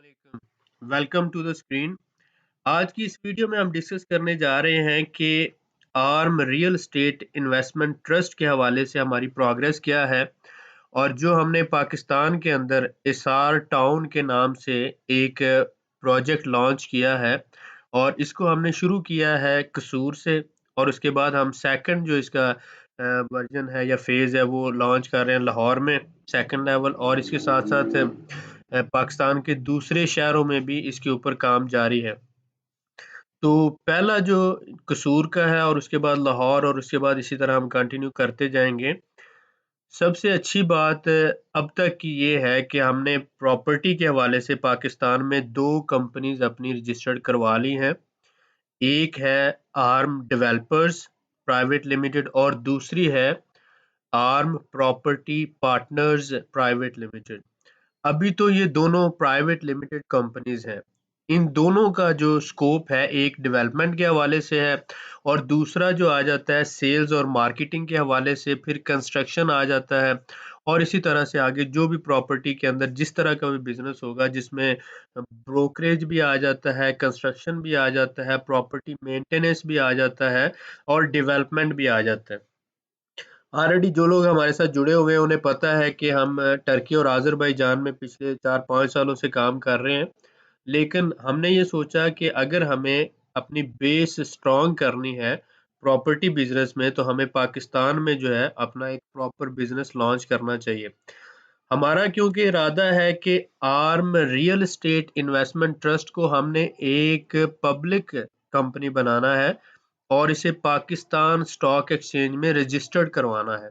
अस्सलामुअलैकुम, welcome to the screen. आज की इस वीडियो में हम डिस्कस करने जा रहे हैं कि arm real estate investment trust के हवाले से हमारी प्रोग्रेस क्या है और जो हमने पाकिस्तान के अंदर इसार टाउन के नाम से एक प्रोजेक्ट लॉन्च किया है और इसको हमने शुरू किया है कसूर से और उसके बाद हम सेकंड जो इसका वर्जन है या फेज़ है वो लॉन्च कर रहे हैं लाहौर में सेकंड लेवल, और इसके साथ साथ पाकिस्तान के दूसरे शहरों में भी इसके ऊपर काम जारी है। तो पहला जो कसूर का है और उसके बाद लाहौर और उसके बाद इसी तरह हम कंटिन्यू करते जाएंगे। सबसे अच्छी बात अब तक की ये है कि हमने प्रॉपर्टी के हवाले से पाकिस्तान में दो कंपनीज अपनी रजिस्टर्ड करवा ली हैं। एक है आर्म डेवलपर्स प्राइवेट लिमिटेड और दूसरी है arm property partners private limited. अभी तो ये दोनों प्राइवेट लिमिटेड कंपनीज हैं। इन दोनों का जो स्कोप है एक डेवलपमेंट के हवाले से है और दूसरा जो आ जाता है सेल्स और मार्केटिंग के हवाले से, फिर कंस्ट्रक्शन आ जाता है और इसी तरह से आगे जो भी प्रॉपर्टी के अंदर जिस तरह का भी बिजनेस होगा जिसमें ब्रोकरेज भी आ जाता है, कंस्ट्रक्शन भी आ जाता है, प्रॉपर्टी मेंटेनेंस भी आ जाता है और डेवलपमेंट भी आ जाता है। ऑलरेडी जो लोग हमारे साथ जुड़े हुए हैं उन्हें पता है कि हम टर्की और आज़रबाईजान में पिछले 4-5 सालों से काम कर रहे हैं। लेकिन हमने ये सोचा कि अगर हमें अपनी बेस स्ट्रॉन्ग करनी है प्रॉपर्टी बिजनेस में तो हमें पाकिस्तान में जो है अपना एक प्रॉपर बिजनेस लॉन्च करना चाहिए। हमारा क्योंकि इरादा है कि arm real estate investment trust को हमने एक पब्लिक कंपनी बनाना है और इसे पाकिस्तान स्टॉक एक्सचेंज में रजिस्टर्ड करवाना है।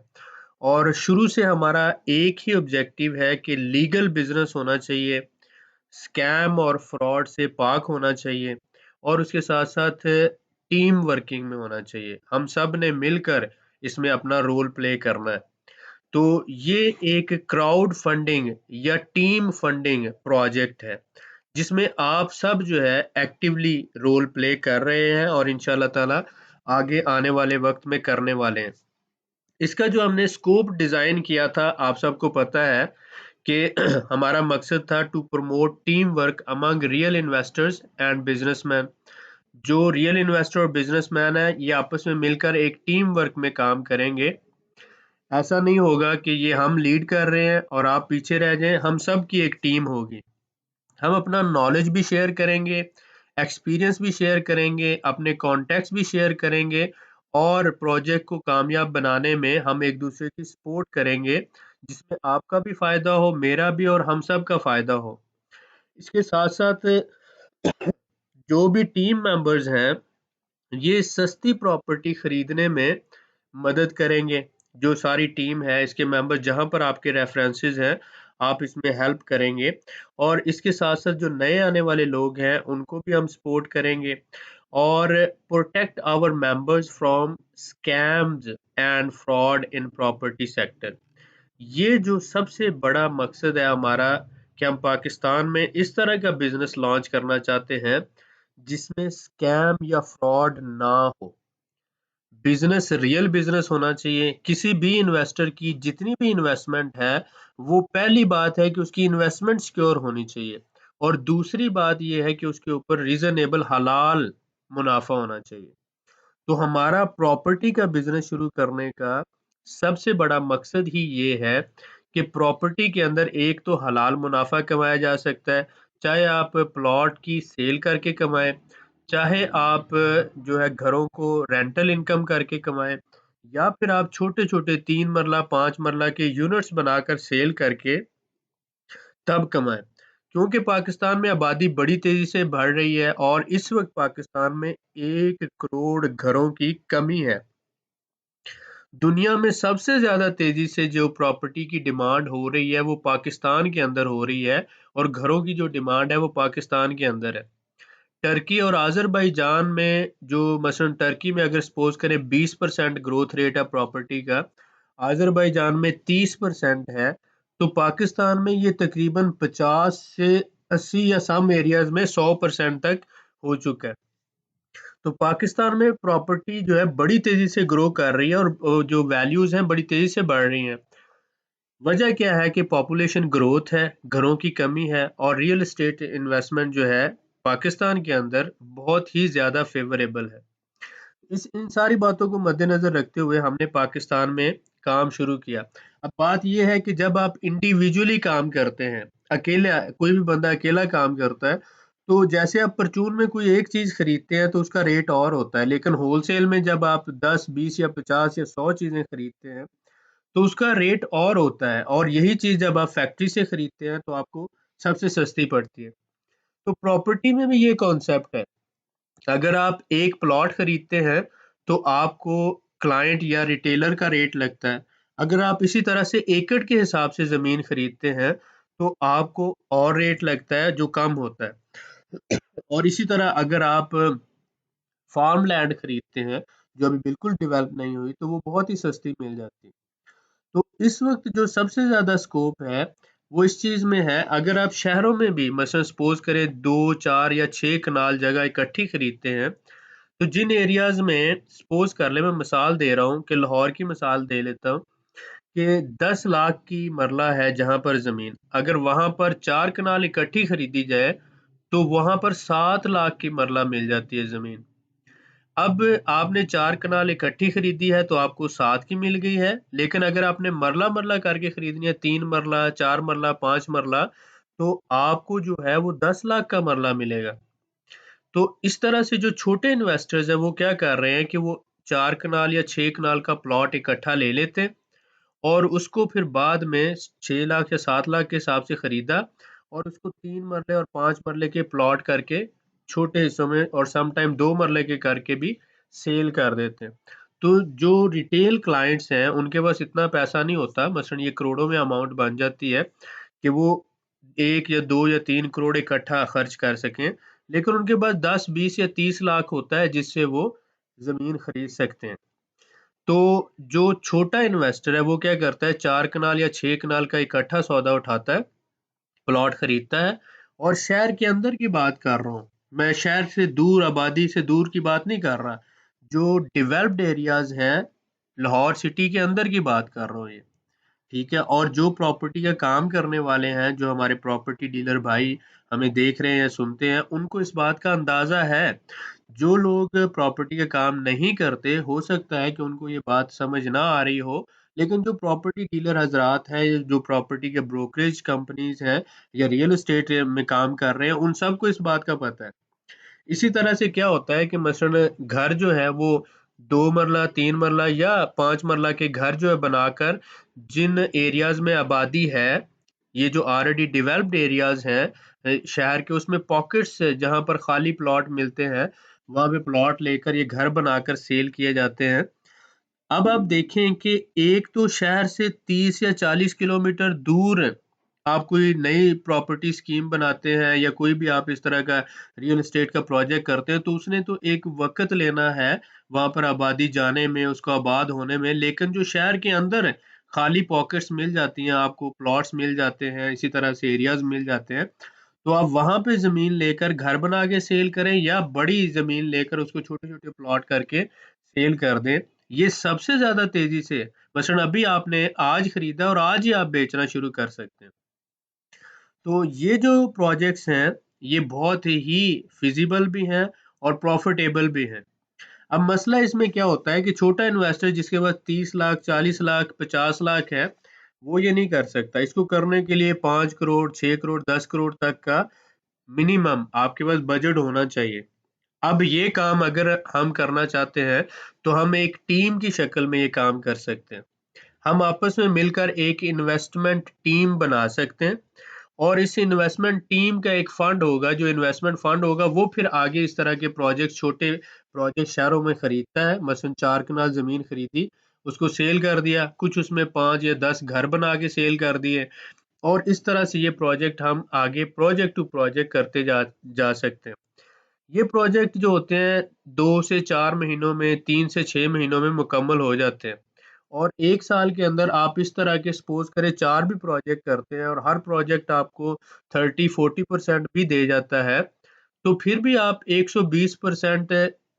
और शुरू से हमारा एक ही ऑब्जेक्टिव है कि लीगल बिजनेस होना चाहिए, स्कैम और फ्रॉड से पाक होना चाहिए और उसके साथ साथ टीम वर्किंग में होना चाहिए। हम सब ने मिलकर इसमें अपना रोल प्ले करना है। तो ये एक क्राउड फंडिंग या टीम फंडिंग प्रोजेक्ट है जिसमें आप सब जो है एक्टिवली रोल प्ले कर रहे हैं और इंशाल्लाह ताला आगे आने वाले वक्त में करने वाले हैं। इसका जो हमने स्कोप डिजाइन किया था आप सबको पता है कि हमारा मकसद था to promote team work among real investors and businessman. जो रियल इन्वेस्टर और बिजनेसमैन है ये आपस में मिलकर एक टीम वर्क में काम करेंगे। ऐसा नहीं होगा कि ये हम लीड कर रहे हैं और आप पीछे रह जाएं, हम सब की एक टीम होगी। हम अपना नॉलेज भी शेयर करेंगे, एक्सपीरियंस भी शेयर करेंगे, अपने कॉन्टैक्ट्स भी शेयर करेंगे और प्रोजेक्ट को कामयाब बनाने में हम एक दूसरे की सपोर्ट करेंगे जिसमें आपका भी फायदा हो, मेरा भी और हम सब का फायदा हो। इसके साथ साथ जो भी टीम मेंबर्स हैं ये सस्ती प्रॉपर्टी खरीदने में मदद करेंगे। जो सारी टीम है इसके मेंबर जहां पर आपके रेफरेंसेस हैं आप इसमें हेल्प करेंगे और इसके साथ साथ जो नए आने वाले लोग हैं उनको भी हम सपोर्ट करेंगे और protect our members from scams and fraud in property sector. ये जो सबसे बड़ा मकसद है हमारा कि हम पाकिस्तान में इस तरह का बिजनेस लॉन्च करना चाहते हैं जिसमें स्कैम या फ्रॉड ना हो। बिजनेस रियल बिजनेस होना चाहिए। किसी भी इन्वेस्टर की जितनी भी इन्वेस्टमेंट है वो पहली बात है कि उसकी इन्वेस्टमेंट सिक्योर होनी चाहिए और दूसरी बात ये है कि उसके ऊपर रीजनेबल हलाल मुनाफा होना चाहिए। तो हमारा प्रॉपर्टी का बिजनेस शुरू करने का सबसे बड़ा मकसद ही ये है कि प्रॉपर्टी के अंदर एक तो हलाल मुनाफा कमाया जा सकता है, चाहे आप प्लॉट की सेल करके कमाएं, चाहे आप जो है घरों को रेंटल इनकम करके कमाएं या फिर आप छोटे छोटे 3 मरला 5 मरला के यूनिट्स बनाकर सेल करके तब कमाएं। क्योंकि पाकिस्तान में आबादी बड़ी तेजी से बढ़ रही है और इस वक्त पाकिस्तान में 1 करोड़ घरों की कमी है। दुनिया में सबसे ज्यादा तेजी से जो प्रॉपर्टी की डिमांड हो रही है वो पाकिस्तान के अंदर हो रही है और घरों की जो डिमांड है वो पाकिस्तान के अंदर है। टर्की और आज़रबाईजान में जो मसलन टर्की में अगर सपोज करें 20% ग्रोथ रेट है प्रॉपर्टी का, आज़रबाईजान में 30% है, तो पाकिस्तान में ये तकरीबन 50 से 80 या सम एरियाज में 100% तक हो चुका है। तो पाकिस्तान में प्रॉपर्टी जो है बड़ी तेजी से ग्रो कर रही है और जो वैल्यूज हैं बड़ी तेजी से बढ़ रही हैं। वजह क्या है कि पॉपुलेशन ग्रोथ है, घरों की कमी है और रियल एस्टेट इन्वेस्टमेंट जो है पाकिस्तान के अंदर बहुत ही ज़्यादा फेवरेबल है। इस इन सारी बातों को मद्देनज़र रखते हुए हमने पाकिस्तान में काम शुरू किया। अब बात ये है कि जब आप इंडिविजुअली काम करते हैं, अकेले कोई भी बंदा अकेला काम करता है, तो जैसे आप परचून में कोई एक चीज़ खरीदते हैं तो उसका रेट और होता है, लेकिन होलसेल में जब आप 10, 20 या 50 या 100 चीज़ें खरीदते हैं, तो उसका रेट और होता है और यही चीज़ जब आप फैक्ट्री से खरीदते हैं तो आपको सबसे सस्ती पड़ती है। तो प्रॉपर्टी में भी ये कॉन्सेप्ट है। अगर आप एक प्लॉट खरीदते हैं तो आपको क्लाइंट या रिटेलर का रेट लगता है। अगर आप इसी तरह से एकड़ के हिसाब से ज़मीन खरीदते हैं तो आपको और रेट लगता है जो कम होता है। और इसी तरह अगर आप फार्म लैंड खरीदते हैं जो अभी बिल्कुल डेवलप नहीं हुई तो वो बहुत ही सस्ती मिल जाती है। तो इस वक्त जो सबसे ज़्यादा स्कोप है वो इस चीज़ में है, अगर आप शहरों में भी मसलन सपोज करें 2, 4 या 6 कनाल जगह इकट्ठी खरीदते हैं, तो जिन एरियाज में सपोज कर ले, मैं मिसाल दे रहा हूँ कि लाहौर की मिसाल दे लेता हूँ कि 10 लाख की मरला है जहां पर जमीन, अगर वहां पर 4 कनाल इकट्ठी खरीदी जाए तो वहां पर 7 लाख की मरला मिल जाती है जमीन। अब आपने 4 कनाल इकट्ठी खरीदी है तो आपको 7 की मिल गई है, लेकिन अगर आपने मरला मरला करके खरीदनी है, 3 मरला, 4 मरला, 5 मरला, तो आपको जो है वो 10 लाख का मरला मिलेगा। तो इस तरह से जो छोटे इन्वेस्टर्स हैं वो क्या कर रहे हैं कि वो 4 कनाल या 6 कनाल का प्लॉट इकट्ठा ले लेते हैं और उसको फिर बाद में 6 लाख या 7 लाख के हिसाब से खरीदा और उसको 3 मरले और 5 मरले के प्लॉट करके छोटे हिस्सों में और सम टाइम 2 मरले के करके भी सेल कर देते हैं। तो जो रिटेल क्लाइंट्स हैं उनके पास इतना पैसा नहीं होता, मसलन ये करोड़ों में अमाउंट बन जाती है कि वो 1 या 2 या 3 करोड़ इकट्ठा खर्च कर सकें, लेकिन उनके पास 10, 20 या 30 लाख होता है जिससे वो जमीन खरीद सकते हैं। तो जो छोटा इन्वेस्टर है वो क्या करता है, 4 कनाल या 6 कनाल का इकट्ठा सौदा उठाता है, प्लॉट खरीदता है। और शहर के अंदर की बात कर रहा हूँ मैं, शहर से दूर, आबादी से दूर की बात नहीं कर रहा, जो डेवलप्ड एरियाज हैं, लाहौर सिटी के अंदर की बात कर रहा हूँ ये। ठीक है, और जो प्रॉपर्टी का काम करने वाले हैं, जो हमारे प्रॉपर्टी डीलर भाई हमें देख रहे हैं या सुनते हैं, उनको इस बात का अंदाजा है। जो लोग प्रॉपर्टी का काम नहीं करते, हो सकता है कि उनको ये बात समझ ना आ रही हो, लेकिन जो प्रॉपर्टी डीलर हजरात हैं, जो प्रॉपर्टी के ब्रोकरेज कंपनीज हैं या रियल एस्टेट में काम कर रहे हैं, उन सबको इस बात का पता है। इसी तरह से क्या होता है कि मसलन घर जो है वो 2 मरला, 3 मरला या 5 मरला के घर जो है बनाकर, जिन एरियाज में आबादी है, ये जो ऑलरेडी डेवलप्ड एरियाज हैं शहर के, उसमें पॉकेट्स जहां पर खाली प्लॉट मिलते हैं, वहां पे प्लॉट लेकर ये घर बनाकर सेल किए जाते हैं। अब आप देखें कि एक तो शहर से 30 या 40 किलोमीटर दूर आप कोई नई प्रॉपर्टी स्कीम बनाते हैं या कोई भी आप इस तरह का रियल एस्टेट का प्रोजेक्ट करते हैं, तो उसने तो एक वक्त लेना है वहां पर आबादी जाने में, उसको आबाद होने में। लेकिन जो शहर के अंदर है, खाली पॉकेट्स मिल जाती हैं आपको, प्लॉट्स मिल जाते हैं, इसी तरह से एरियाज मिल जाते हैं, तो आप वहां पे जमीन लेकर घर बना के सेल करें या बड़ी जमीन लेकर उसको छोटे छोटे प्लॉट करके सेल कर दें, ये सबसे ज़्यादा तेज़ी से, मसलन अभी आपने आज खरीदा और आज ही आप बेचना शुरू कर सकते हैं। तो ये जो प्रोजेक्ट्स हैं, ये बहुत ही फिज़िबल भी हैं और प्रॉफ़िटेबल भी हैं। अब मसला इसमें क्या होता है कि छोटा इन्वेस्टर जिसके पास 30 लाख, 40 लाख, 50 लाख है, वो ये नहीं कर सकता। इसको करने के लिए 5 करोड़, 6 करोड़, 10 करोड़ तक का मिनिमम आपके पास बजट होना चाहिए। अब ये काम अगर हम करना चाहते हैं, तो हम एक टीम की शक्ल में ये काम कर सकते हैं। हम आपस में मिलकर एक इन्वेस्टमेंट टीम बना सकते हैं और इस इन्वेस्टमेंट टीम का एक फंड होगा, जो इन्वेस्टमेंट फंड होगा वो फिर आगे इस तरह के प्रोजेक्ट, छोटे प्रोजेक्ट शहरों में खरीदता है। मसलन 4 कनाल जमीन खरीदी, उसको सेल कर दिया, कुछ उसमें 5 या 10 घर बना के सेल कर दिए, और इस तरह से ये प्रोजेक्ट हम आगे प्रोजेक्ट टू प्रोजेक्ट करते जा सकते हैं। ये प्रोजेक्ट जो होते हैं 2 से 4 महीनों में, 3 से 6 महीनों में मुकम्मल हो जाते हैं। और 1 साल के अंदर आप इस तरह के सपोज करें 4 भी प्रोजेक्ट करते हैं और हर प्रोजेक्ट आपको 30-40% भी दे जाता है, तो फिर भी आप 120%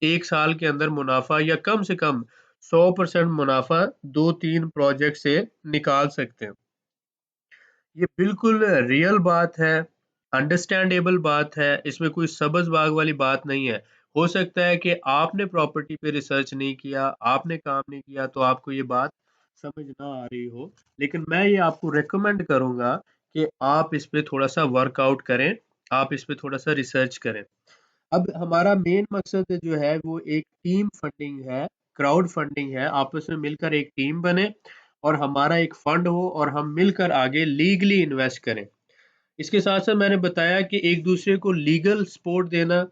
1 साल के अंदर मुनाफा, या कम से कम 100% मुनाफा 2-3 प्रोजेक्ट से निकाल सकते हैं। ये बिल्कुल रियल बात है, अंडरस्टैंडेबल बात है, इसमें कोई सबज़ बाग वाली बात नहीं है। हो सकता है कि आपने प्रॉपर्टी पे रिसर्च नहीं किया, आपने काम नहीं किया तो आपको ये बात समझ ना आ रही हो। लेकिन मैं ये आपको रिकमेंड करूँगा कि आप इस पे थोड़ा-सा वर्कआउट करें, आप इस पे थोड़ा-सा रिसर्च करें। अब हमारा मेन मकसद जो है वो एक टीम फंडिंग है, क्राउड फंडिंग है, आपस में मिलकर एक टीम बने और हमारा एक फंड हो और हम मिलकर आगे लीगली इन्वेस्ट करें। इसके साथ-साथ मैंने बताया कि एक दूसरे को लीगल सपोर्ट देना,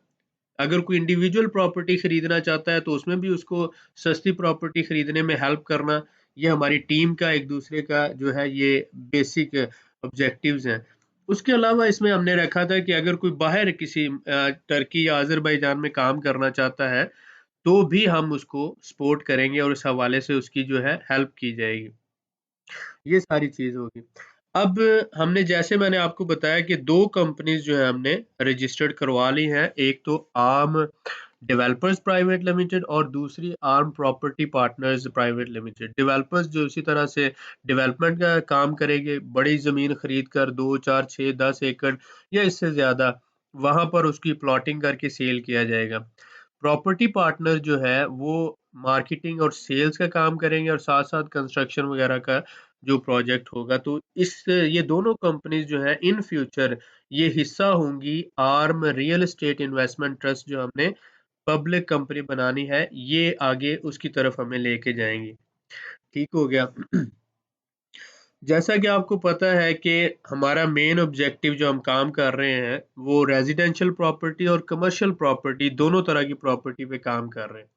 अगर कोई इंडिविजुअल प्रॉपर्टी खरीदना चाहता है तो उसमें भी उसको सस्ती प्रॉपर्टी खरीदने में हेल्प करना, ये हमारी टीम का एक दूसरे का जो है ये बेसिक ऑब्जेक्टिव्स हैं। उसके अलावा इसमें हमने रखा था कि अगर कोई बाहर किसी टर्की या अज़रबैजान में काम करना चाहता है, तो भी हम उसको सपोर्ट करेंगे और इस हवाले से उसकी जो है हेल्प की जाएगी। ये सारी चीज़ होगी। अब हमने जैसे मैंने आपको बताया कि 2 कंपनीज़ जो है हमने रजिस्टर्ड करवा ली हैं। एक तो आर्म डेवलपर्स प्राइवेट लिमिटेड और दूसरी arm property partners private limited. Developers जो इसी तरह से डेवलपमेंट का काम करेंगे, बड़ी ज़मीन खरीद कर 2, 4, 6, 10 एकड़ या इससे ज़्यादा वहाँ पर उसकी प्लॉटिंग करके सेल किया जाएगा। प्रॉपर्टी पार्टनर जो है वो मार्केटिंग और सेल्स का काम करेंगे और साथ-साथ कंस्ट्रक्शन वगैरह का जो प्रोजेक्ट होगा। तो इस ये दोनों कंपनीज़ जो हैं इन फ्यूचर ये हिस्सा होंगी arm real estate investment trust जो हमने पब्लिक कंपनी बनानी है, ये आगे उसकी तरफ हमें लेके जाएँगी। ठीक हो गया। जैसा कि आपको पता है कि हमारा मेन ऑब्जेक्टिव जो हम काम कर रहे हैं, वो रेज़िडेंशियल प्रॉपर्टी और कमर्शियल प्रॉपर्टी दोनों तरह की प्रॉपर्टी पे काम कर रहे हैं।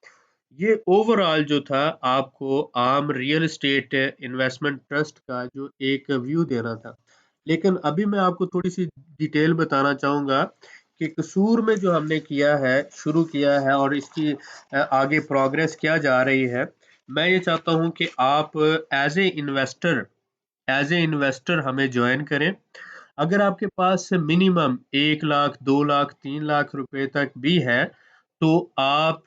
ये ओवरऑल जो था आपको arm real estate investment trust का जो एक व्यू देना था। लेकिन अभी मैं आपको थोड़ी-सी डिटेल बताना चाहूँगा कि कसूर में जो हमने किया है, शुरू किया है और इसकी आगे प्रोग्रेस क्या जा रही है। मैं ये चाहता हूँ कि आप एज़ ए इन्वेस्टर हमें जॉइन करें। अगर आपके पास मिनिमम 1 लाख, 2 लाख, 3 लाख रुपए तक भी है, तो आप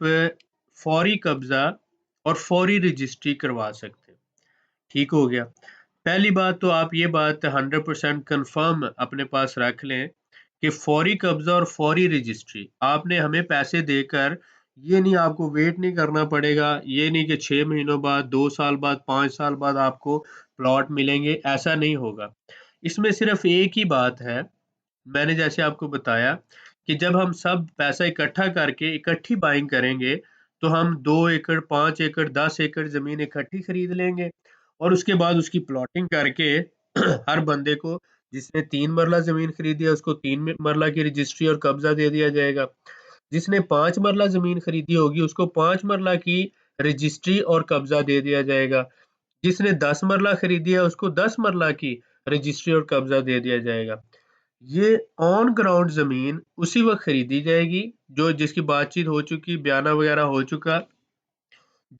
फौरी कब्ज़ा और फौरी रजिस्ट्री करवा सकते हैं। ठीक हो गया। पहली बात तो आप ये बात 100% कन्फर्म अपने पास रख लें कि फौरी कब्ज़ा और फौरी रजिस्ट्री आपने हमें पैसे देकर ये नहीं आपको वेट नहीं करना पड़ेगा, ये नहीं कि 6 महीनों बाद, 2 साल बाद, 5 साल बाद आपको प्लॉट मिलेंगे, ऐसा नहीं होगा। इसमें सिर्फ़ एक ही बात है, मैंने जैसे आपको बताया कि जब हम सब पैसा इकट्ठा करके इकट्ठी बाइंग करेंगे, तो हम 2 एकड़, 5 एकड़, 10 एकड़ ज़मीन इकट्ठी खरीद लेंगे और उसके बाद उसकी प्लॉटिंग करके हर बंदे को जिसने 3 मरला ज़मीन खरीदी है, उसको 3 मरला की रजिस्ट्री और कब्ज़ा दे दिया जाएगा। जिसने 5 मरला ज़मीन खरीदी होगी, उसको 5 मरला की रजिस्ट्री और कब्ज़ा दे दिया जाएगा। जिसने 10 मरला खरीदी है, उसको 10 मरला की रजिस्ट्री और कब्ज़ा दे दिया जाएगा। ये ऑन ग्राउंड ज़मीन उसी वक़्त खरीदी जाएगी, जो जिसकी बातचीत हो चुकी, बयाना वग़ैरह हो चुका।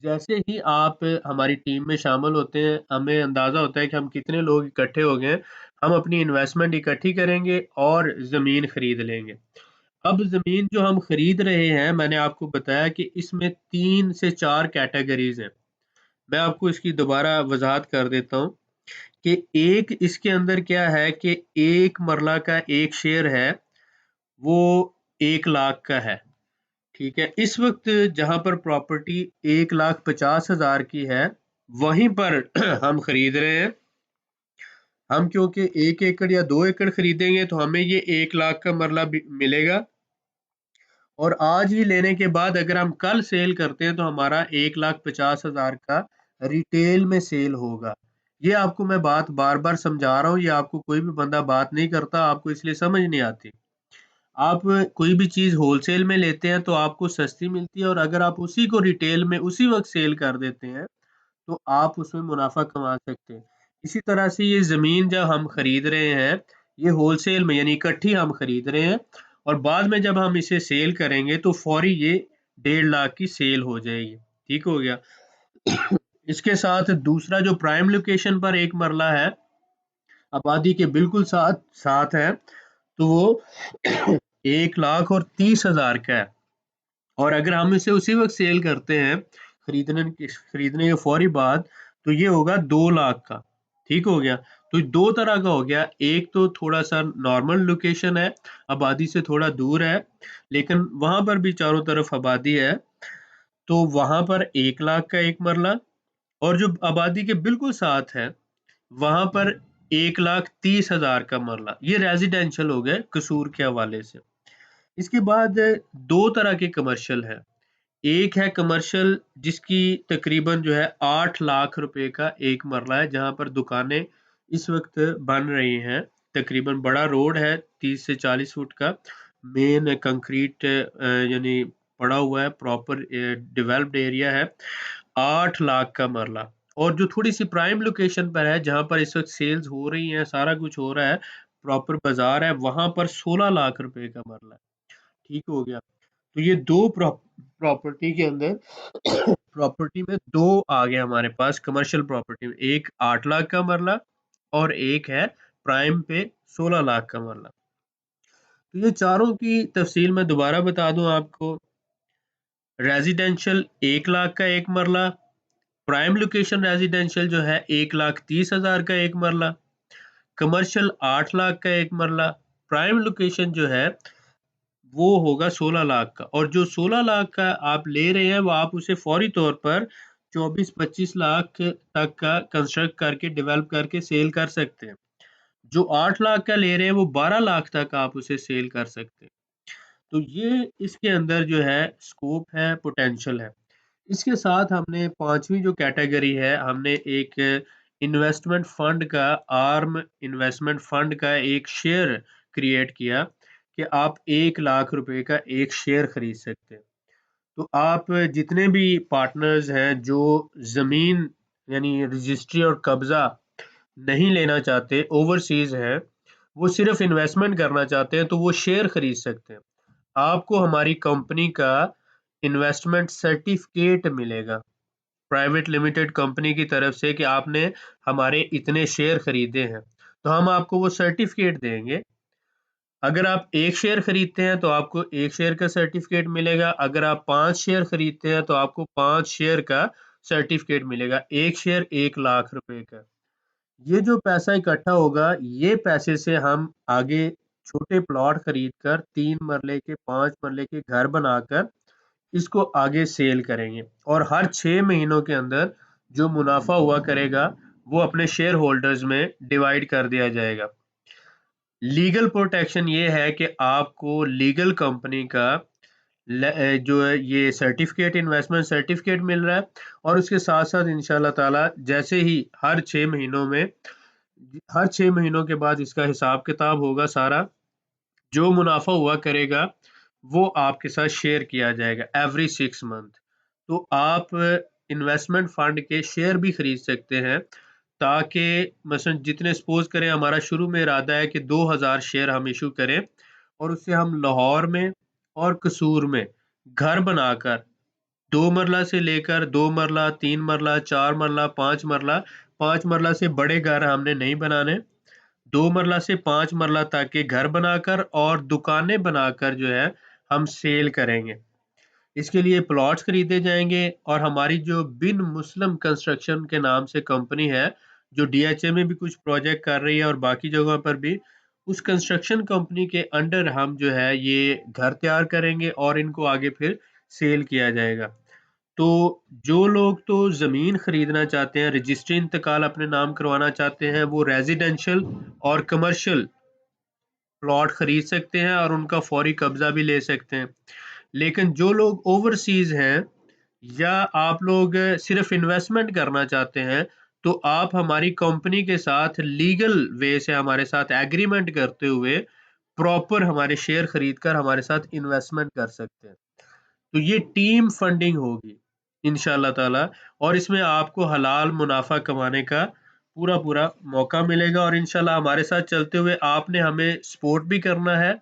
जैसे ही आप हमारी टीम में शामिल होते हैं, हमें अंदाज़ा होता है कि हम कितने लोग इकट्ठे हो गए हैं, हम अपनी इन्वेस्टमेंट इकट्ठी करेंगे और ज़मीन खरीद लेंगे। अब ज़मीन जो हम खरीद रहे हैं, मैंने आपको बताया कि इसमें 3 से 4 कैटेगरीज़ हैं। मैं आपको इसकी दोबारा वज़ाहत कर देता हूँ कि एक इसके अंदर क्या है कि 1 मरला का 1 शेयर है, वो 1 लाख का है। ठीक है, इस वक़्त जहाँ पर प्रॉपर्टी 1,50,000 की है, वहीं पर हम खरीद रहे हैं। हम क्योंकि 1 एकड़ या 2 एकड़ खरीदेंगे तो हमें ये 1 लाख का मरला भी मिलेगा और आज ही लेने के बाद अगर हम कल सेल करते हैं तो हमारा 1,50,000 का रिटेल में सेल होगा। ये आपको मैं बात बार-बार समझा रहा हूँ, ये आपको कोई भी बंदा बात नहीं करता, आपको इसलिए समझ नहीं आती। आप कोई भी चीज़ होलसेल में लेते हैं तो आपको सस्ती मिलती है और अगर आप उसी को रिटेल में उसी वक़्त सेल कर देते हैं, तो आप उसमें मुनाफ़ा कमा सकते हैं। इसी तरह से ये ज़मीन जब हम खरीद रहे हैं, ये होलसेल में यानी इकट्ठी हम खरीद रहे हैं और बाद में जब हम इसे सेल करेंगे तो फ़ौरी ये 1.5 लाख की सेल हो जाएगी। ठीक हो गया? इसके साथ दूसरा जो प्राइम लोकेशन पर एक मरला है, आबादी के बिल्कुल साथ साथ है, तो वो 1 लाख और 30,000 का है और अगर हम इसे उसी वक़्त सेल करते हैं, खरीदने के फ़ौरी बाद, तो ये होगा 2 लाख का, ठीक हो गया? तो दो तरह का हो गया, एक तो थोड़ा सा नॉर्मल लोकेशन है, आबादी से थोड़ा दूर है, लेकिन वहां पर भी चारों तरफ आबादी है, तो वहां पर 1 लाख का एक मरला। और जो आबादी के बिल्कुल साथ है वहां पर 1,30,000 का मरला। ये रेजिडेंशियल हो गए कसूर के हवाले से। इसके बाद दो तरह के कमर्शियल है। एक है कमर्शियल जिसकी तकरीबन जो है 8 लाख रुपए का एक मरला है, जहां पर दुकानें इस वक्त बन रही हैं। तकरीबन बड़ा रोड है, 30 से 40 फुट का मेन कंक्रीट यानी पड़ा हुआ है, प्रॉपर डेवलप्ड एरिया है। 8 लाख का मरला। और जो थोड़ी सी प्राइम लोकेशन पर है, जहां पर इस वक्त सेल्स हो रही हैं, सारा कुछ हो रहा है, प्रॉपर बाजार है, वहां पर 16 लाख रुपए का मरला है। ठीक हो गया। तो ये दो प्रॉपर्टी के अंदर प्रॉपर्टी में दो आ गए हमारे पास कमर्शियल प्रॉपर्टी में, एक 8 लाख का मरला और एक है प्राइम पे 16 लाख का मरला। तो ये चारों की तफसील मैं दोबारा बता दूं आपको। रेजिडेंशियल 1 लाख का एक मरला, प्राइम लोकेशन रेजिडेंशियल जो है 1,30,000 का एक मरला, कमर्शियल 8 लाख का एक मरला, प्राइम लोकेशन जो है वो होगा 16 लाख का। और जो 16 लाख का आप ले रहे हैं वो आप उसे फौरी तौर पर 24-25 लाख तक का कंस्ट्रक्ट करके डेवलप करके सेल कर सकते हैं। जो 8 लाख का ले रहे हैं वो 12 लाख तक आप उसे सेल कर सकते हैं। तो ये इसके अंदर जो है स्कोप है, पोटेंशियल है। इसके साथ हमने पांचवी जो कैटेगरी है, हमने एक इन्वेस्टमेंट फंड का, आर्म इन्वेस्टमेंट फंड का एक शेयर क्रिएट किया कि आप 1 लाख रुपए का एक शेयर खरीद सकते हैं। तो आप जितने भी पार्टनर्स हैं जो जमीन यानी रजिस्ट्री और कब्जा नहीं लेना चाहते, ओवरसीज हैं, वो सिर्फ इन्वेस्टमेंट करना चाहते हैं, तो वो शेयर खरीद सकते हैं। आपको हमारी कंपनी का इन्वेस्टमेंट सर्टिफिकेट मिलेगा प्राइवेट लिमिटेड कंपनी की तरफ से कि आपने हमारे इतने शेयर खरीदे हैं, तो हम आपको वो सर्टिफिकेट देंगे। अगर आप एक शेयर खरीदते हैं तो आपको एक शेयर का सर्टिफिकेट मिलेगा, अगर आप 5 शेयर खरीदते हैं तो आपको 5 शेयर का सर्टिफिकेट मिलेगा। एक शेयर 1 लाख रुपए का। ये जो पैसा इकट्ठा होगा, ये पैसे से हम आगे छोटे प्लॉट खरीद कर 3 मरले के 5 मरले के घर बनाकर इसको आगे सेल करेंगे, और हर 6 महीनों के अंदर जो मुनाफा हुआ करेगा वो अपने शेयर होल्डर्स में डिवाइड कर दिया जाएगा। लीगल प्रोटेक्शन ये है कि आपको लीगल कंपनी का जो है ये सर्टिफिकेट, इन्वेस्टमेंट सर्टिफिकेट मिल रहा है, और उसके साथ साथ इंशाल्लाह ताला जैसे ही हर 6 महीनों के बाद इसका हिसाब किताब होगा सारा, जो मुनाफा हुआ करेगा वो आपके साथ शेयर किया जाएगा एवरी 6 मंथ। तो आप इन्वेस्टमेंट फंड के शेयर भी खरीद सकते हैं, ताकि मसलन जितने सपोज करें हमारा शुरू में इरादा है कि 2,000 शेयर हम इशू करें, और उससे हम लाहौर में और कसूर में घर बनाकर 2 मरला से लेकर 2 मरला, 3 मरला, 4 मरला, 5 मरला, 5 मरला से बड़े घर हमने नहीं बनाने, 2 मरला से 5 मरला तक के घर बनाकर और दुकानें बनाकर जो है हम सेल करेंगे। इसके लिए प्लॉट्स खरीदे जाएंगे, और हमारी जो बिन मुस्लिम कंस्ट्रक्शन के नाम से कंपनी है, जो डीएचए में भी कुछ प्रोजेक्ट कर रही है और बाकी जगहों पर भी, उस कंस्ट्रक्शन कंपनी के अंडर हम जो है ये घर तैयार करेंगे और इनको आगे फिर सेल किया जाएगा। तो जो लोग तो ज़मीन खरीदना चाहते हैं, रजिस्ट्री इंतकाल अपने नाम करवाना चाहते हैं, वो रेजिडेंशियल और कमर्शियल प्लॉट खरीद सकते हैं और उनका फौरी कब्जा भी ले सकते हैं। लेकिन जो लोग ओवरसीज हैं, या आप लोग सिर्फ इन्वेस्टमेंट करना चाहते हैं, तो आप हमारी कंपनी के साथ लीगल वे से हमारे साथ एग्रीमेंट करते हुए प्रॉपर हमारे शेयर खरीद कर हमारे साथ इन्वेस्टमेंट कर सकते हैं। तो ये टीम फंडिंग होगी इंशाल्लाह ताला, और इसमें आपको हलाल मुनाफा कमाने का पूरा पूरा मौका मिलेगा। और इंशाल्लाह हमारे साथ चलते हुए आपने हमें सपोर्ट भी करना है,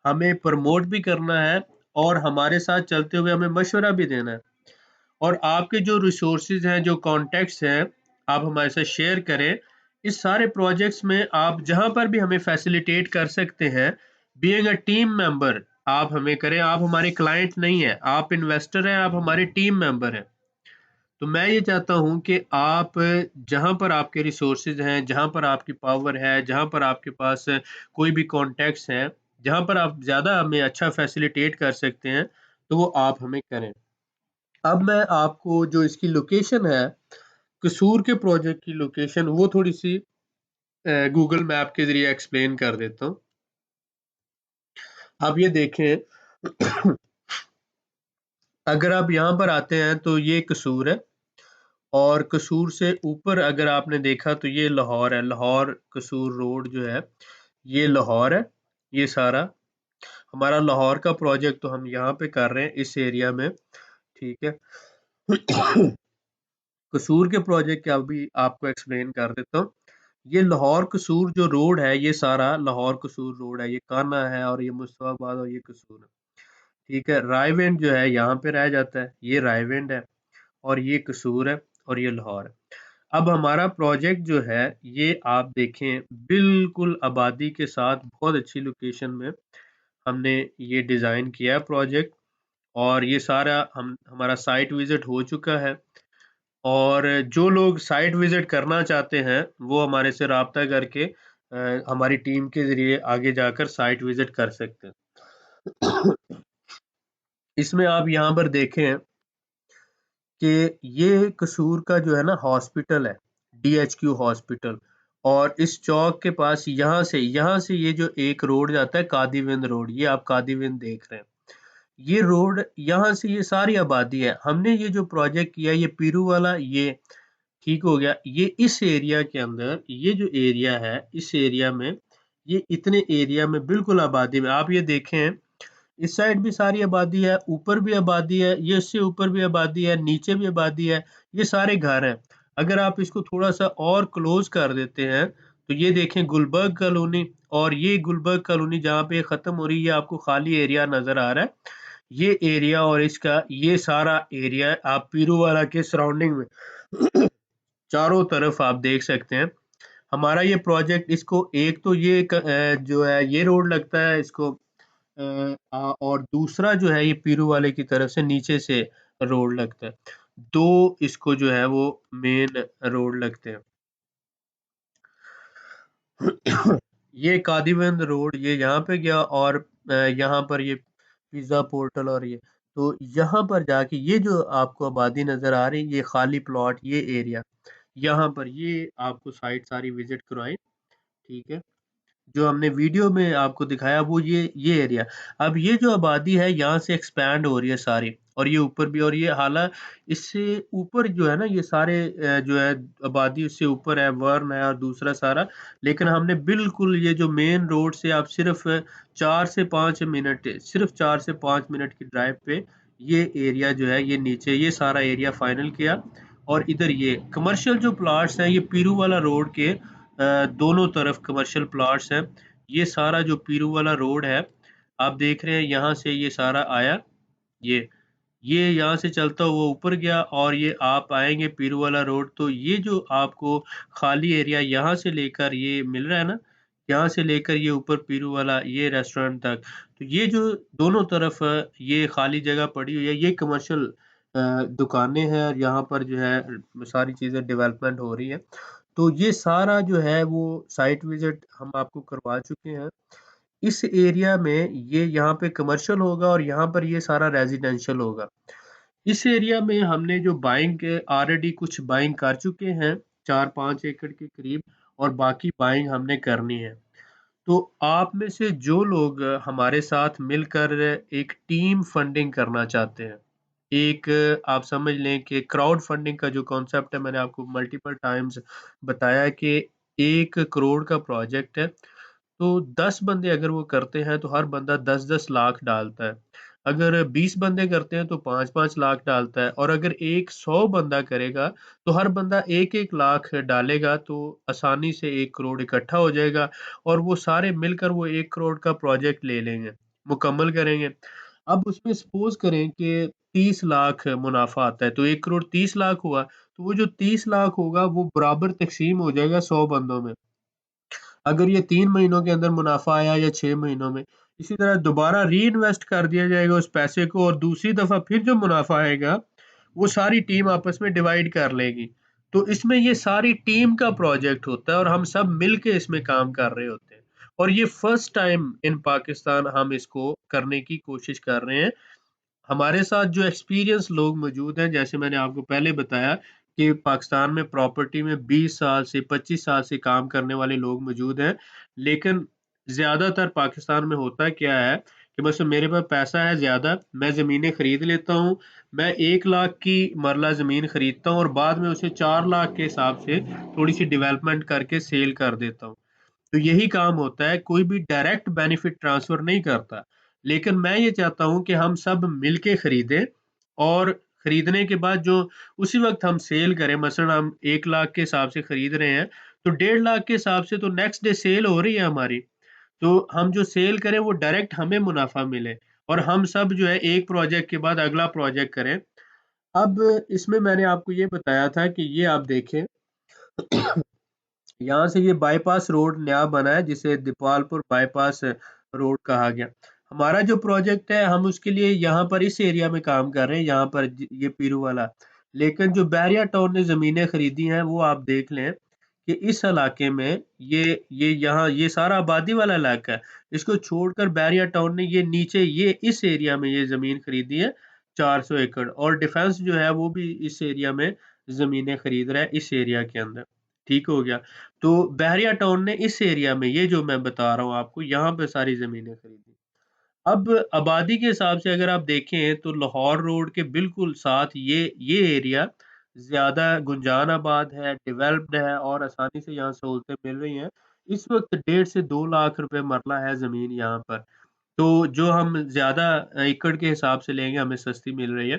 हमें प्रमोट भी करना है, और हमारे साथ चलते हुए हमें मशवरा भी देना है। और आपके जो रिसोर्सेज हैं, जो कॉन्टेक्ट्स हैं, आप हमारे साथ शेयर करें। इस सारे प्रोजेक्ट्स में आप जहां पर भी हमें फैसिलिटेट कर सकते हैं, बीइंग अ टीम मेंबर, आप हमें करें। आप हमारे क्लाइंट नहीं है, आप इन्वेस्टर हैं, आप हमारे टीम मेंबर हैं। तो मैं ये चाहता हूँ कि आप जहाँ पर आपके रिसोर्सेज हैं, जहाँ पर आपकी पावर है, जहाँ पर आपके पास कोई भी कॉन्टैक्ट्स हैं, जहाँ पर आप ज़्यादा हमें अच्छा फैसिलिटेट कर सकते हैं, तो वो आप हमें करें। अब मैं आपको जो इसकी लोकेशन है, कसूर के प्रोजेक्ट की लोकेशन, वो थोड़ी-सी गूगल मैप के ज़रिए एक्सप्लेन कर देता हूँ। आप ये देखें अगर आप यहाँ पर आते हैं तो ये कसूर है और कसूर से ऊपर अगर आपने देखा तो ये लाहौर है। लाहौर कसूर रोड जो है, ये लाहौर है, ये सारा। हमारा लाहौर का प्रोजेक्ट तो हम यहाँ पे कर रहे हैं इस एरिया में, ठीक है। कसूर के प्रोजेक्ट का भी आपको एक्सप्लेन कर देता हूँ। ये लाहौर कसूर जो रोड है, ये सारा लाहौर कसूर रोड है। ये कान्हा है और ये मुस्तफाबाद और ये कसूर है, ठीक है। रायविंड जो है यहाँ पे रह जाता है, ये रायविंड है और ये कसूर है और ये लाहौर है। अब हमारा प्रोजेक्ट जो है, ये आप देखें बिल्कुल आबादी के साथ बहुत अच्छी लोकेशन में हमने ये डिज़ाइन किया है प्रोजेक्ट। और ये सारा हमारा साइट विज़िट हो चुका है और जो लोग साइट विज़िट करना चाहते हैं, वो हमारे से राब्ता करके हमारी टीम के ज़रिए आगे जाकर साइट विज़िट कर सकते हैं। इसमें आप यहाँ पर देखें कि ये कसूर का जो है ना हॉस्पिटल है, डीएचक्यू हॉस्पिटल। और इस चौक के पास यहाँ से ये जो एक रोड जाता है कादीविंद रोड, ये आप कादीविंद देख रहे हैं। ये रोड यहाँ से ये सारी आबादी है। हमने ये जो प्रोजेक्ट किया ये पीरू वाला, ये ठीक हो गया। ये इस एरिया के अंदर ये जो एरिया है, इस एरिया में ये इतने एरिया में बिल्कुल आबादी में आप ये देखें, इस साइड भी सारी आबादी है, ऊपर भी आबादी है, ये इससे ऊपर भी आबादी है, नीचे भी आबादी है, ये सारे घर हैं। अगर आप इसको थोड़ा-सा और क्लोज़ कर देते हैं, तो ये देखें गुलबर्ग कॉलोनी और ये गुलबर्ग कॉलोनी जहाँ पे ख़त्म हो रही है, ये आपको खाली एरिया नज़र आ रहा है। ये एरिया और इसका ये सारा एरिया आप पीरूवाला के सराउंडिंग में चारों तरफ आप देख सकते हैं। हमारा ये प्रोजेक्ट इसको एक तो ये जो है ये रोड लगता है इसको और दूसरा जो है ये पीरू वाले की तरफ से नीचे से रोड लगता है। 2 इसको जो है वो मेन रोड लगते हैं। ये कादीबंद रोड ये यहाँ पे गया और यहाँ पर ये पिज़्ज़ा पोर्टल और ये तो यहाँ पर जाके ये जो आपको आबादी नज़र आ रही है, ये खाली प्लॉट, ये एरिया, यहाँ पर ये आपको साइट सारी विज़िट करवाई, ठीक है। जो हमने वीडियो में आपको दिखाया वो ये एरिया। अब ये जो आबादी है यहाँ से एक्सपैंड हो रही है सारी और ये ऊपर भी और ये इससे ऊपर जो है ना ये सारे जो है आबादी उससे ऊपर है, वर्न है और दूसरा सारा। लेकिन हमने बिल्कुल ये जो मेन रोड से आप सिर्फ 4 से 5 मिनट सिर्फ 4 से 5 मिनट की ड्राइव पे ये एरिया जो है ये नीचे ये सारा एरिया फाइनल किया। और इधर ये कमर्शियल जो प्लॉट्स हैं ये पीरू वाला रोड के दोनों तरफ कमर्शियल प्लॉट्स हैं। ये सारा जो पीरू वाला रोड है, आप देख रहे हैं यहाँ से ये सारा आया, ये ये यहाँ से चलता हुआ ऊपर गया और ये आप आएँगे पीरू वाला रोड तो ये जो आपको खाली एरिया यहाँ से लेकर ये मिल रहा है ना, यहाँ से लेकर ये ऊपर पीरू वाला ये रेस्टोरेंट तक, तो ये जो दोनों तरफ ये खाली जगह पड़ी हुई है, ये कमर्शियल दुकानें हैं और यहाँ पर जो है सारी चीज़ें डेवलपमेंट हो रही है। तो ये सारा जो है वो साइट विज़िट हम आपको करवा चुके हैं। इस एरिया में ये यहाँ पे कमर्शियल होगा और यहाँ पर ये सारा रेज़िडेंशियल होगा। इस एरिया में हमने जो बाइंग ऑलरेडी कुछ बाइंग कर चुके हैं, 4-5 एकड़ के करीब और बाकी बाइंग हमने करनी है। तो आप में से जो लोग हमारे साथ मिलकर एक टीम फंडिंग करना चाहते हैं, एक आप समझ लें कि क्राउड फंडिंग का जो कॉन्सेप्ट है मैंने आपको मल्टीपल टाइम्स बताया है कि 1 करोड़ का प्रोजेक्ट है, तो 10 बंदे अगर वो करते हैं तो हर बंदा 10-10 लाख डालता है। अगर 20 बंदे करते हैं तो 5-5 लाख डालता है और अगर एक 100 बंदा करेगा तो हर बंदा 1-1 लाख डालेगा तो आसानी से 1 करोड़ इकट्ठा हो जाएगा और वो सारे मिलकर वो 1 करोड़ का प्रोजेक्ट ले लेंगे, मुकम्मल करेंगे। अब उसमें सपोज़ करें कि 30 लाख मुनाफ़ा आता है, तो 1 करोड़ 30 लाख हुआ, तो वो जो 30 लाख होगा वो बराबर तक़सीम हो जाएगा 100 बंदों में। अगर ये 3 महीनों के अंदर मुनाफ़ा आया या 6 महीनों में, इसी तरह दोबारा री-इन्वेस्ट कर दिया जाएगा उस पैसे को और दूसरी दफ़ा फिर जो मुनाफ़ा आएगा, वो सारी टीम आपस में डिवाइड कर लेगी। तो इसमें ये सारी टीम का प्रोजेक्ट होता है और हम सब मिल के इसमें काम कर रहे होते हैं। और ये फर्स्ट टाइम इन पाकिस्तान हम इसको करने की कोशिश कर रहे हैं। हमारे साथ जो एक्सपीरियंस लोग मौजूद हैं, जैसे मैंने आपको पहले बताया कि पाकिस्तान में प्रॉपर्टी में 20 साल से 25 साल से काम करने वाले लोग मौजूद हैं। लेकिन ज़्यादातर पाकिस्तान में होता क्या है कि बस मेरे पास पैसा है ज़्यादा, मैं ज़मीनें खरीद लेता हूँ। मैं 1 लाख की मरला ज़मीन खरीदता हूँ और बाद में उसे 4 लाख के हिसाब से थोड़ी-सी डेवलपमेंट करके सेल कर देता हूँ। तो यही काम होता है, कोई भी डायरेक्ट बेनिफिट ट्रांसफर नहीं करता। लेकिन मैं ये चाहता हूँ कि हम सब मिलके खरीदें और खरीदने के बाद जो उसी वक़्त हम सेल करें, मसलन हम 1 लाख के हिसाब से खरीद रहे हैं, तो 1.5 लाख के हिसाब से तो नेक्स्ट डे सेल हो रही है हमारी। तो हम जो सेल करें वो डायरेक्ट हमें मुनाफ़ा मिले और हम सब जो है एक प्रोजेक्ट के बाद अगला प्रोजेक्ट करें। अब इसमें मैंने आपको ये बताया था कि ये आप देखें यहाँ से ये बाईपास रोड नया बना है जिसे दीपालपुर बाईपास रोड कहा गया। हमारा जो प्रोजेक्ट है हम उसके लिए यहाँ पर इस एरिया में काम कर रहे हैं, यहाँ पर ये पीरू वाला। लेकिन जो बैरिया टाउन ने ज़मीनें खरीदी हैं वो आप देख लें कि इस इलाके में ये यहाँ ये सारा आबादी वाला इलाका है। इसको छोड़कर बैरिया टाउन ने ये नीचे ये इस एरिया में ये ज़मीन खरीदी है 400 एकड़ और डिफेंस जो है वो भी इस एरिया में ज़मीनें खरीद रहा है इस एरिया के अंदर। ठीक हो गया। तो बहरिया टाउन ने इस एरिया में ये जो मैं बता रहा हूँ आपको यहाँ पे सारी ज़मीनें खरीदी। अब आबादी के हिसाब से अगर आप देखें तो लाहौर रोड के बिल्कुल साथ ये एरिया ज़्यादा गुंजान आबाद है, डेवलप्ड है और आसानी से यहाँ सहूलतें मिल रही हैं। इस वक़्त 1.5 से 2 लाख रुपए मरला है ज़मीन यहाँ पर। तो जो हम ज़्यादा एकड़ के हिसाब से लेंगे हमें सस्ती मिल रही है।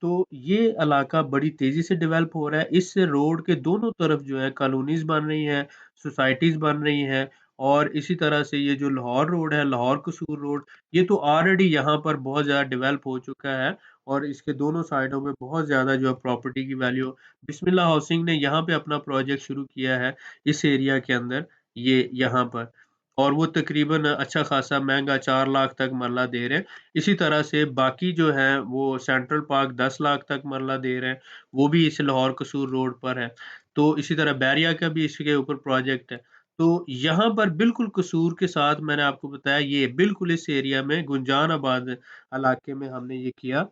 तो ये इलाका बड़ी तेज़ी से डेवलप हो रहा है। इस रोड के दोनों तरफ जो है कॉलोनीज़ बन रही हैं, सोसाइटीज़ बन रही हैं और इसी तरह से ये जो लाहौर रोड है, लाहौर कसूर रोड, ये तो ऑलरेडी यहाँ पर बहुत ज़्यादा डेवलप हो चुका है और इसके दोनों साइडों में बहुत ज़्यादा जो है प्रॉपर्टी की वैल्यू बिस्मिल्लाह हाउसिंग ने यहाँ पे अपना प्रोजेक्ट शुरू किया है, इस एरिया के अंदर, ये यहाँ पर। और वो तकरीबन अच्छा खासा महँगा 4 लाख तक मरला दे रहे हैं। इसी तरह से बाकी जो हैं वो सेंट्रल पार्क 10 लाख तक मरला दे रहे हैं, वो भी इस लाहौर कसूर रोड पर है। तो इसी तरह बैरिया का भी इसके ऊपर प्रोजेक्ट है। तो यहाँ पर बिल्कुल कसूर के साथ मैंने आपको बताया ये बिल्कुल इस एरिया में गुंजान आबाद इलाके में हमने ये किया।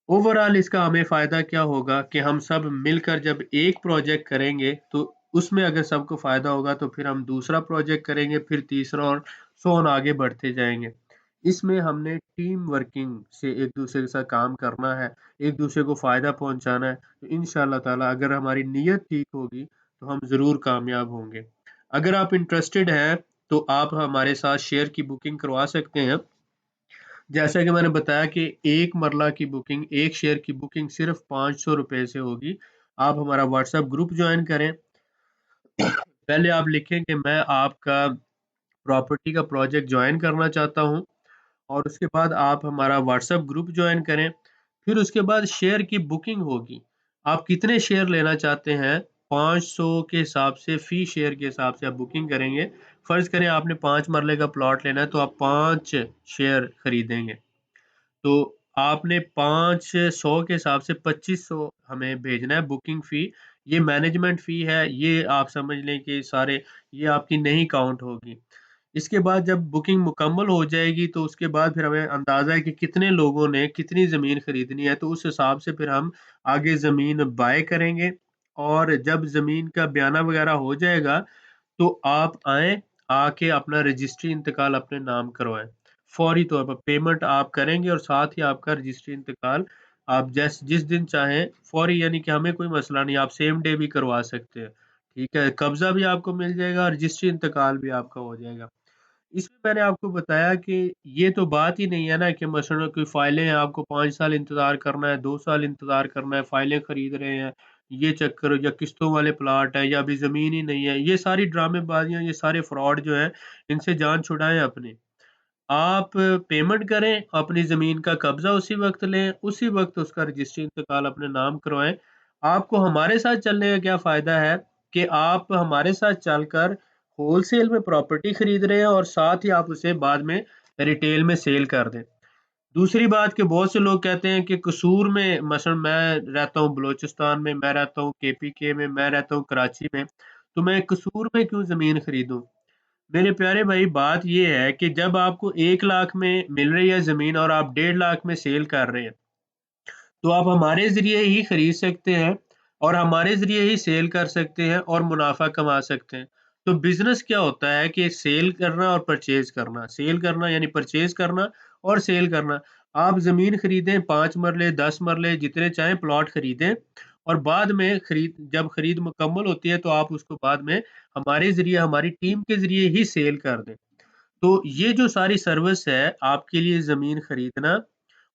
ओवरऑल इसका हमें फ़ायदा क्या होगा कि हम सब मिलकर जब एक प्रोजेक्ट करेंगे, तो उसमें अगर सबको फ़ायदा होगा तो फिर हम दूसरा प्रोजेक्ट करेंगे, फिर तीसरा और सो ऑन आगे बढ़ते जाएँगे। इसमें हमने टीम वर्किंग से एक-दूसरे के साथ काम करना है, एक-दूसरे को फ़ायदा पहुँचाना है। तो इंशाअल्लाह ताला अगर हमारी नीयत ठीक होगी, तो हम ज़रूर कामयाब होंगे। अगर आप इंटरेस्टेड हैं, तो आप हमारे साथ शेयर की बुकिंग करवा सकते हैं। जैसा कि मैंने बताया कि एक मरला की बुकिंग, एक शेयर की बुकिंग सिर्फ़ ₹500 से होगी। आप हमारा व्हाट्सएप ग्रुप जॉइन करें। पहले आप लिखें कि मैं आपका प्रॉपर्टी का प्रोजेक्ट जॉइन करना चाहता हूँ और उसके बाद आप हमारा व्हाट्सएप ग्रुप जॉइन करें। फिर उसके बाद शेयर की बुकिंग होगी। आप कितने शेयर लेना चाहते हैं, 500 के हिसाब से फ़ी शेयर के हिसाब से आप बुकिंग करेंगे। फ़र्ज़ करें आपने 5 मरले का प्लॉट लेना है तो आप 5 शेयर खरीदेंगे। तो आपने 500 के हिसाब से 2500 हमें भेजना है बुकिंग फ़ी। ये मैनेजमेंट फ़ी है, ये आप समझ लें कि सारे ये आपकी नहीं काउंट होगी। इसके बाद जब बुकिंग मुकम्मल हो जाएगी तो उसके बाद फिर हमें अंदाज़ा है कि कितने लोगों ने कितनी ज़मीन खरीदनी है, तो उस हिसाब से फिर हम आगे ज़मीन बाय करेंगे और जब ज़मीन का बयाना वग़ैरह हो जाएगा तो आप आएँ, आके अपना रजिस्ट्री इंतकाल अपने नाम करवाएँ। फ़ौरी तौर पर पेमेंट आप करेंगे और साथ ही आपका रजिस्ट्री इंतकाल आप जिस दिन चाहें फ़ौरी यानी कि हमें कोई मसला नहीं, आप सेम डे भी करवा सकते हैं। ठीक है? कब्ज़ा भी आपको मिल जाएगा, रजिस्ट्री इंतकाल भी आपका हो जाएगा। इसमें मैंने आपको बताया कि ये तो बात ही नहीं है ना कि मसलन कोई फ़ाइलें हैं, आपको 5 साल इंतज़ार करना है, 2 साल इंतज़ार करना है, फ़ाइलें खरीद रहे हैं, ये चक्कर या किस्तों वाले प्लॉट हैं या अभी ज़मीन ही नहीं है। ये सारी ड्रामेबाज़ियाँ, ये सारे फ्रॉड जो हैं, इनसे जान छुड़ाएँ अपनी। आप पेमेंट करें, अपनी ज़मीन का कब्ज़ा उसी वक़्त लें, उसी वक़्त उसका रजिस्ट्री इंतकाल अपने नाम करवाएँ। आपको हमारे साथ चलने का क्या फ़ायदा है कि आप हमारे साथ चलकर होलसेल में प्रॉपर्टी खरीद रहे हैं और साथ ही आप उसे बाद में रिटेल में सेल कर दें। दूसरी बात कि बहुत से लोग कहते हैं कि कसूर में, मसलन मैं रहता हूँ बलूचिस्तान में, मैं रहता हूँ केपीके में, मैं रहता हूँ कराची में, तो मैं कसूर में क्यों ज़मीन खरीदूँ? मेरे प्यारे भाई, बात ये है कि जब आपको 1 लाख में मिल रही है ज़मीन और आप 1.5 लाख में सेल कर रहे हैं, तो आप हमारे ज़रिए ही खरीद सकते हैं और हमारे ज़रिए ही सेल कर सकते हैं और मुनाफ़ा कमा सकते हैं। तो बिज़नेस क्या होता है कि सेल करना और परचेज़ करना। सेल करना यानी परचेज़ करना और सेल करना। आप ज़मीन खरीदें 5 मरले, 10 मरले जितने चाहें प्लॉट खरीदें और बाद में जब खरीद मुकम्मल होती है तो आप उसको बाद में हमारे ज़रिए, हमारी टीम के ज़रिए ही सेल कर दें। तो ये जो सारी सर्विस है, आपके लिए ज़मीन खरीदना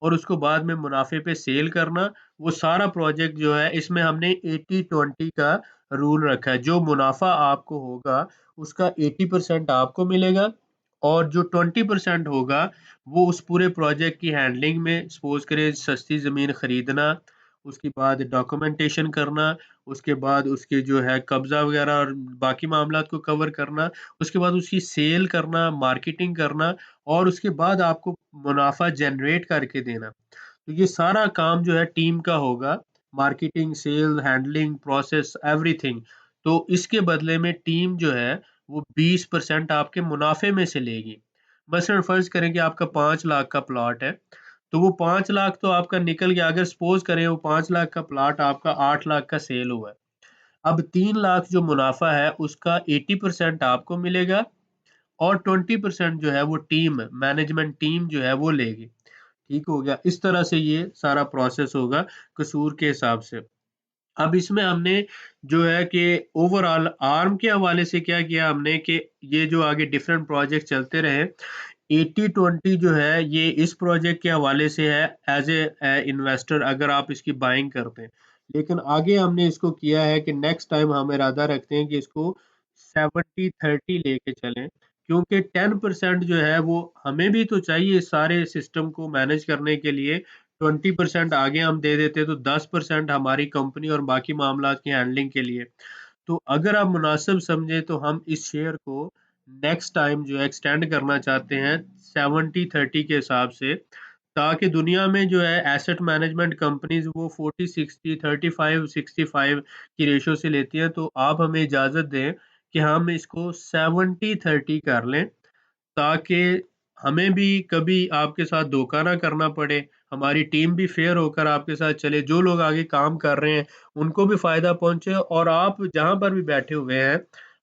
और उसको बाद में मुनाफ़े पे सेल करना, वो सारा प्रोजेक्ट जो है इसमें हमने 80-20 का रूल रखा है। जो मुनाफ़ा आपको होगा, उसका 80% आपको मिलेगा और जो 20% होगा, वो उस पूरे प्रोजेक्ट की हैंडलिंग में, सपोज़ करें सस्ती ज़मीन खरीदना, उसके बाद डॉक्यूमेंटेशन करना, उसके बाद उसके जो है कब्ज़ा वग़ैरह और बाकी मामलात को कवर करना, उसके बाद उसकी सेल करना, मार्केटिंग करना और उसके बाद आपको मुनाफ़ा जनरेट करके देना। तो ये सारा काम जो है टीम का होगा, marketing, sale, handling, process, everything. तो इसके बदले में टीम जो है वो 20% आपके मुनाफ़े में से लेगी। मसलन फ़र्ज़ करें कि आपका 5 लाख का प्लॉट है, तो वो 5 लाख तो आपका निकल गया। अगर सपोज़ करें वो 5 लाख का प्लॉट आपका 8 लाख का सेल हुआ है। अब 3 लाख जो मुनाफ़ा है उसका 80% आपको मिलेगा और 20% जो है वो टीम, मैनेजमेंट टीम जो है वो लेगी। ठीक हो गया? इस तरह से ये सारा प्रोसेस होगा कसूर के हिसाब से। अब इसमें हमने जो है कि ओवरऑल आर्म के हवाले से क्या किया हमने कि ये जो आगे डिफरेंट प्रोजेक्ट चलते रहे, 80-20 जो है ये इस प्रोजेक्ट के हवाले से है एज़ इन्वेस्टर, अगर आप इसकी बाइंग करते हैं। लेकिन आगे हमने इसको किया है कि नेक्स्ट टाइम हम इरादा रखते हैं कि इसको 70-30 लेके चलें, क्योंकि 10% जो है वो हमें भी तो चाहिए सारे सिस्टम को मैनेज करने के लिए। 20% आगे हम दे देते तो 10% हमारी कंपनी और बाकी मामलात की हैंडलिंग के लिए। तो अगर आप मुनासिब समझें तो हम इस शेयर को नेक्स्ट टाइम जो है एक्सटेंड करना चाहते हैं 70-30 के हिसाब से, ताकि दुनिया में जो है एसेट मैनेजमेंट कंपनीज वो 40-60, 35-65 की रेशो से लेती हैं। तो आप हमें इजाज़त दें कि हम इसको 70-30 कर लें, ताकि हमें भी कभी आपके साथ धोखा ना करना पड़े, हमारी टीम भी फेयर होकर आपके साथ चले, जो लोग आगे काम कर रहे हैं, उनको भी फ़ायदा पहुँचे और आप जहाँ पर भी बैठे हुए हैं,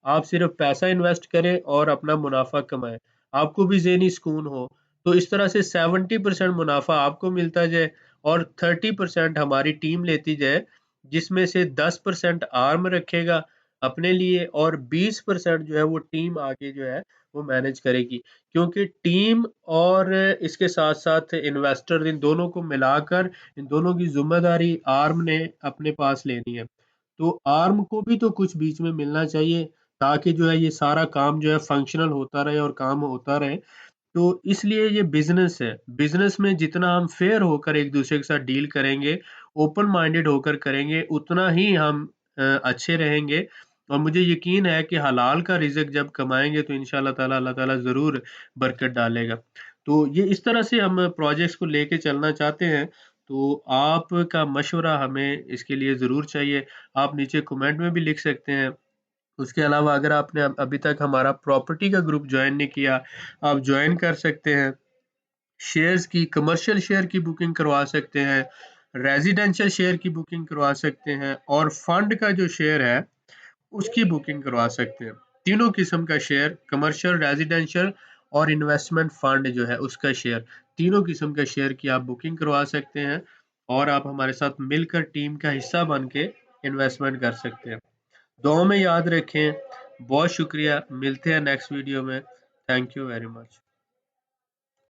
आप सिर्फ़ पैसा इन्वेस्ट करें और अपना मुनाफ़ा कमाएँ। आपको भी ज़हनी सुकून हो। तो इस तरह से 70% मुनाफ़ा आपको मिलता जाए और 30% हमारी टीम लेती जाए, जिसमें से 10% आर्म रखेगा अपने लिए और 20% जो है वो टीम आगे जो है वो मैनेज करेगी। क्योंकि टीम और इसके साथ-साथ इन्वेस्टर, इन दोनों को मिलाकर इन दोनों की ज़िम्मेदारी आर्म ने अपने पास लेनी है। तो आर्म को भी तो कुछ बीच में मिलना चाहिए, ताकि जो है ये सारा काम जो है फंक्शनल होता रहे और काम होता रहे। तो इसलिए ये बिज़नेस है। बिज़नेस में जितना हम फेयर होकर एक-दूसरे के साथ डील करेंगे, ओपन माइंडेड होकर करेंगे, उतना ही हम अच्छे रहेंगे और मुझे यकीन है कि हलाल का रिज़्क जब कमाएँगे तो इंशाअल्लाह ताला अल्लाह ताला ज़रूर बरकत डालेगा। तो ये इस तरह से हम प्रोजेक्ट्स को लेके चलना चाहते हैं, तो आपका मशवरा हमें इसके लिए ज़रूर चाहिए। आप नीचे कमेंट में भी लिख सकते हैं। उसके अलावा अगर आपने अभी तक हमारा प्रॉपर्टी का ग्रुप जॉइन नहीं किया, आप जॉइन कर सकते हैं। शेयर्स की, कमर्शियल शेयर की बुकिंग करवा सकते हैं, रेज़िडेंशियल शेयर की बुकिंग करवा सकते हैं और फंड का जो शेयर है, उसकी बुकिंग करवा सकते हैं। तीनों किस्म का शेयर, कमर्शियल, रेज़िडेंशियल और इन्वेस्टमेंट फंड जो है उसका शेयर, तीनों किस्म का शेयर की आप बुकिंग करवा सकते हैं और आप हमारे साथ मिलकर टीम का हिस्सा बन के इन्वेस्टमेंट कर सकते हैं। दुआ में याद रखें। बहुत शुक्रिया, मिलते हैं नेक्स्ट वीडियो में। Thank you very much.